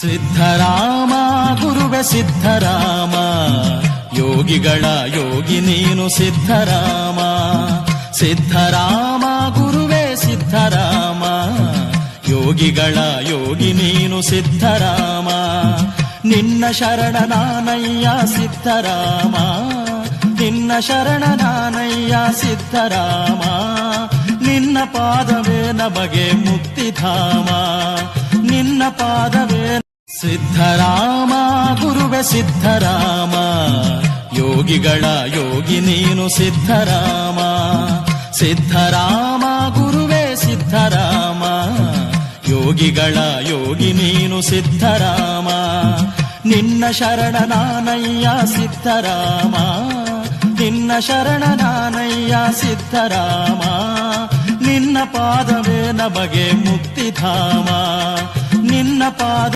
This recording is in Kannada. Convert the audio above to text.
ಸಿದ್ಧರಾಮ ಗುರುವೆ ಸಿದ್ಧರಾಮ, ಯೋಗಿಗಳ ಯೋಗಿ ನೀನು ಸಿದ್ಧರಾಮ. ಸಿದ್ಧರಾಮ ಗುರುವೆ ಸಿದ್ಧರಾಮ, ಯೋಗಿಗಳ ಯೋಗಿ ನೀನು ಸಿದ್ಧರಾಮ. ನಿನ್ನ ಶರಣ ನಾನಯ್ಯ ಸಿದ್ಧರಾಮ, ನಿನ್ನ ಶರಣ ನಾನಯ್ಯ ಸಿದ್ಧರಾಮ. ನಿನ್ನ ಪಾದವೇ ನಮಗೆ ಮುಕ್ತಿಧಾಮ, ನಿನ್ನ ಪಾದವೇ. ಸಿದ್ಧರಾಮ ಗುರುವೆ ಸಿದ್ಧರಾಮ, ಯೋಗಿಗಳ ಯೋಗಿ ನೀನು ಸಿದ್ಧರಾಮ. ಸಿದ್ಧರಾಮ ಗುರುವೆ ಸಿದ್ಧರಾಮ, ಯೋಗಿಗಳ ಯೋಗಿ ನೀನು ಸಿದ್ಧರಾಮ. ನಿನ್ನ ಶರಣ ನಾನಯ್ಯ ಸಿದ್ಧರಾಮ, ನಿನ್ನ ಶರಣ ನಾನಯ್ಯ ಸಿದ್ಧರಾಮ. ನಿನ್ನ ಪಾದವೇ ನಮಗೆ ಮುಕ್ತಿಧಾಮ, ನಿನ್ನ ಪಾದ.